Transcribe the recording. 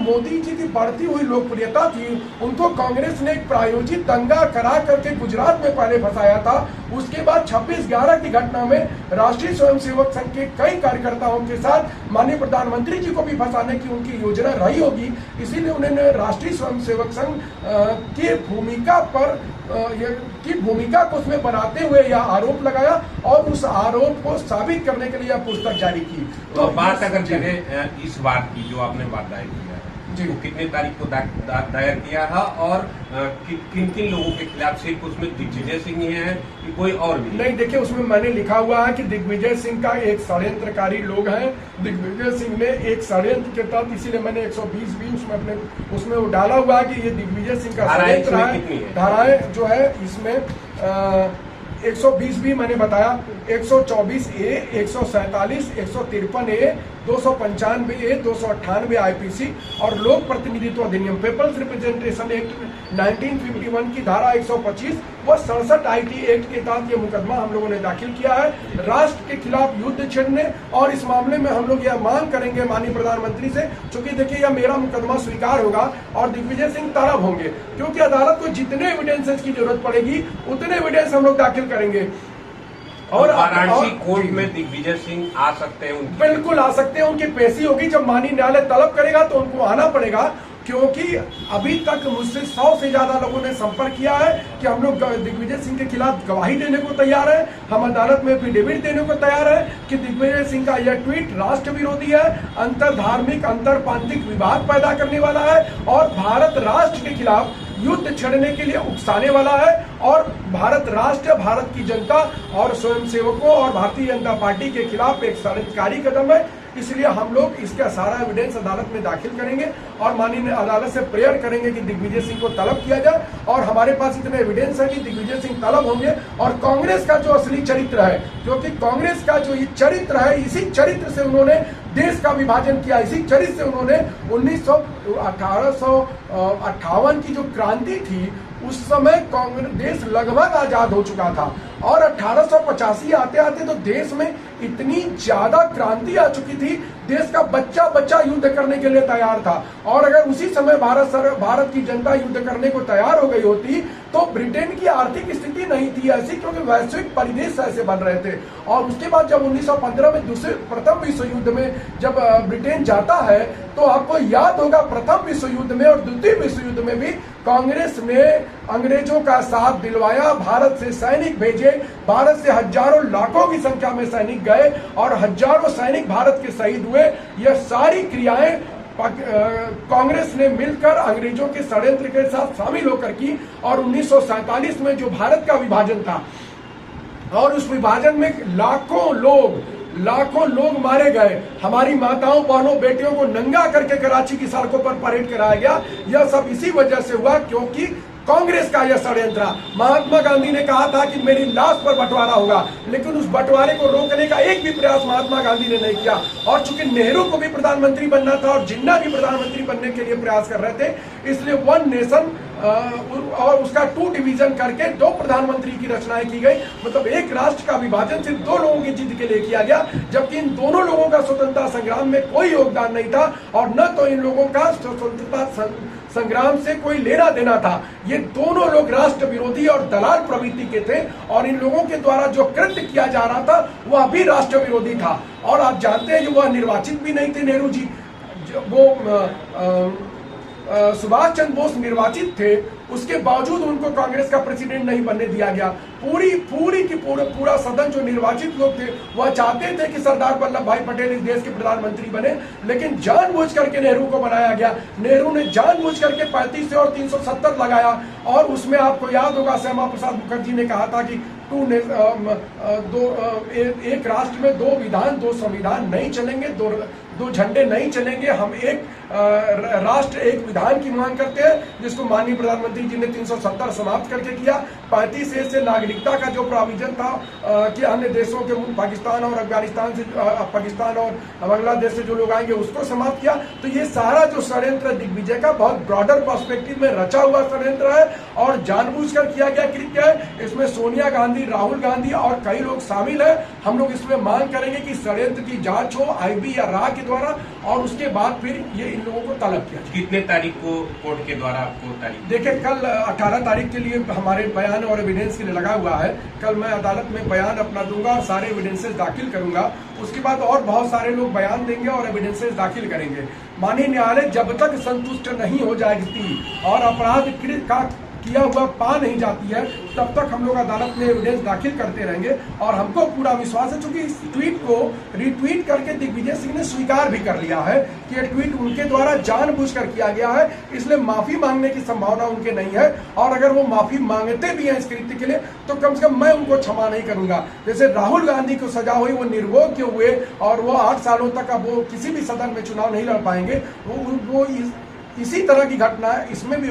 मोदी जी की बढ़ती हुई लोकप्रियता थी, उनको कांग्रेस ने एक प्रायोजित दंगा करा करके गुजरात में पहले फंसाया था। उसके बाद 26/11 की घटना में राष्ट्रीय स्वयंसेवक संघ के कई कार्यकर्ताओं के साथ माननीय प्रधानमंत्री जी को भी फंसाने की उनकी योजना रही होगी। इसीलिए उन्होंने राष्ट्रीय स्वयंसेवक संघ की भूमिका को उसमें बनाते हुए यह आरोप लगाया और उस आरोप को साबित करने के लिए यह पुस्तक जारी की। तो बात अगर करें इस बात की जो आपने बात दायर किया है जी, तो कितने तारीख को दायर किया है और किन किन लोगों के खिलाफ? सिर्फ उसमें दिग्विजय सिंह ही है कि कोई और भी? नहीं, देखिए उसमें मैंने लिखा हुआ है कि दिग्विजय सिंह का एक षड्यंत्रकारी लोग हैं। दिग्विजय सिंह ने एक षड्यंत्र के तहत, इसीलिए मैंने 120 भी उसमें वो डाला हुआ है कि ये दिग्विजय सिंह का षड्यंत्र है। धाराएं जो है इसमें 120 भी मैंने बताया, 124A, 147, 153A, 295A, 298 आईपीसी और लोक प्रतिनिधित्व अधिनियम पीपल्स रिप्रेजेंटेशन एक्ट 1951 की धारा 125 व 67 IT एक्ट के तहत ये मुकदमा हम लोगों ने दाखिल किया है राष्ट्र के खिलाफ युद्ध छेड़ने। और इस मामले में हम लोग यह मांग करेंगे माननीय प्रधानमंत्री से, क्योंकि देखिए यह मेरा मुकदमा स्वीकार होगा और दिग्विजय सिंह तलब होंगे, क्योंकि अदालत को जितने एविडेंसेस की जरूरत पड़ेगी उतने एविडेंस हम लोग दाखिल करेंगे। और वाराणसी कोर्ट में दिग्विजय सिंह आ सकते हैं? बिल्कुल आ सकते हैं, उनकी पेशी होगी। जब माननीय न्यायालय तलब करेगा तो उनको आना पड़ेगा, क्योंकि अभी तक मुझसे 100 से ज्यादा लोगों ने संपर्क किया है कि हम लोग दिग्विजय सिंह के खिलाफ गवाही देने को तैयार है, हम अदालत में एफिडेविट देने को तैयार है कि दिग्विजय सिंह का यह ट्वीट राष्ट्र विरोधी है, अंतर धार्मिक अंतर प्रांतिक विवाद पैदा करने वाला है और भारत राष्ट्र के खिलाफ युद्ध छेड़ने के लिए उकसाने वाला है और भारत राष्ट्र, भारत की जनता और स्वयंसेवकों और भारतीय जनता पार्टी के खिलाफ एक षड्यंत्रकारी कदम है। इसलिए हम लोग इसका सारा एविडेंस अदालत में दाखिल करेंगे और माननीय अदालत से प्रेयर करेंगे कि दिग्विजय सिंह को तलब किया जाए। और हमारे पास इतने एविडेंस है कि दिग्विजय सिंह तलब होंगे और कांग्रेस का जो असली चरित्र है, क्योंकि कांग्रेस का जो ये चरित्र है, इसी चरित्र से उन्होंने देश का विभाजन किया, इसी चरित्र से उन्होंने 1858 की जो क्रांति थी उस समय कांग्रेस देश लगभग आजाद हो चुका था और 1885 आते आते तो देश में इतनी ज्यादा क्रांति आ चुकी थी, देश का बच्चा बच्चा युद्ध करने के लिए तैयार था। और अगर उसी समय भारत की जनता युद्ध करने को तैयार हो गई होती तो ब्रिटेन की आर्थिक स्थिति नहीं थी ऐसी, क्योंकि वैश्विक परिदृश्य ऐसे बन रहे थे। और उसके बाद जब 1915 में प्रथम विश्व युद्ध में जब ब्रिटेन जाता है तो आपको याद होगा प्रथम विश्व युद्ध में और द्वितीय विश्व युद्ध में भी कांग्रेस ने अंग्रेजों का साथ दिलवाया, भारत से सैनिक भेजे, भारत से हजारों लाखों की संख्या में सैनिक गए और हजारों सैनिक भारत के शहीद हुए। यह सारी क्रियाएं कांग्रेस ने मिलकर अंग्रेजों के षड्यंत्र के साथ शामिल होकर की और 1947 में जो भारत का विभाजन था और उस विभाजन में लाखों लोग मारे गए, हमारी माताओं बहनों बेटियों को नंगा करके कराची की सड़कों पर परेड कराया गया। यह सब इसी वजह से हुआ क्योंकि कांग्रेस का यह षड्यंत्र। महात्मा गांधी ने कहा था कि मेरी लाश पर बंटवारा होगा, लेकिन उस बंटवारे को रोकने का एक भी प्रयास महात्मा गांधी ने नहीं किया। और चूंकि नेहरू को भी प्रधानमंत्री बनना था और जिन्ना भी प्रधानमंत्री बनने के लिए प्रयास कर रहे थे, इसलिए वन नेशन और उसका 2 डिवीजन करके 2 प्रधानमंत्री की रचनाएं की गई। मतलब एक राष्ट्र का विभाजन सिर्फ 2 लोगों की जिद के लिए किया गया, जबकि इन दोनों लोगों का स्वतंत्रता संग्राम में कोई योगदान नहीं था और न तो इन लोगों का स्वतंत्रता संग्राम से कोई लेना देना था। ये दोनों लोग राष्ट्र विरोधी और दलाल प्रवृत्ति के थे और इन लोगों के द्वारा जो कृत्य किया जा रहा था वह भी राष्ट्र विरोधी था। और आप जानते हैं कि वह निर्वाचित भी नहीं थे नेहरू जी, वो सुभाष चंद्र बोस निर्वाचित थे, उसके बावजूद उनको कांग्रेस का प्रेसिडेंट नहीं बनने दिया गया। पूरा सदन जो निर्वाचित लोग थे वह चाहते थे कि सरदार वल्लभ भाई पटेल इस देश के प्रधानमंत्री बने, लेकिन जानबूझ करके नेहरू को बनाया गया। नेहरू ने जानबूझ करके 35 और 370 लगाया और उसमें आपको याद होगा श्यामा प्रसाद मुखर्जी ने कहा था कि एक राष्ट्र में 2 विधान 2 संविधान नहीं चलेंगे, दो झंडे नहीं चलेंगे, हम एक राष्ट्र एक विधान की मांग करते हैं, जिसको माननीय प्रधानमंत्री जी ने 370 समाप्त करके किया। 35A से नागरिकता का जो प्रोविजन था कि अन्य देशों के पाकिस्तान और अफगानिस्तान से पाकिस्तान और बांग्लादेश से जो लोग आएंगे उसको समाप्त किया। तो ये सारा जो षड्यंत्र दिग्विजय का बहुत ब्रॉडर पर्सपेक्टिव में रचा हुआ षड्यंत्र है और जानबूझकर किया गया कृत्य है। इसमें सोनिया गांधी, राहुल गांधी और कई लोग शामिल है हम लोग इसमें मांग करेंगे कि षड्यंत्र की जांच हो आईबी या राह के द्वारा, और उसके बाद फिर ये इन लोगों को तलब किया जाए। कितने तारीख को कोर्ट के द्वारा आपको तारीख? देखिए, कल 18 तारीख के लिए हमारे बयान और एविडेंस के लिए लगा हुआ है। कल मैं अदालत में बयान अपना दूंगा और सारे एविडेंसेस दाखिल करूंगा। उसके बाद और बहुत सारे लोग बयान देंगे और एविडेंसेस दाखिल करेंगे। माननीय न्यायालय जब तक संतुष्ट नहीं हो जाएगी और अपराध का किया हुआ पा नहीं जाती है, तब तक हम लोग अदालत में एविडेंस दाखिल करते रहेंगे। और हमको पूरा विश्वास है, चूंकि इस ट्वीट को रिट्वीट करके दिग्विजय सिंह ने स्वीकार भी कर लिया है कि यह ट्वीट उनके द्वारा जानबूझकर किया गया है, इसलिए माफी मांगने की संभावना उनके नहीं है। और अगर वो माफी मांगते भी हैं इस कृत्य के लिए, तो कम से कम मैं उनको क्षमा नहीं करूंगा। जैसे राहुल गांधी को सजा हुई, वो निर्भोग्य हुए और वो 8 सालों तक अब वो किसी भी सदन में चुनाव नहीं लड़ पाएंगे, वो इसी तरह की घटना इसमें भी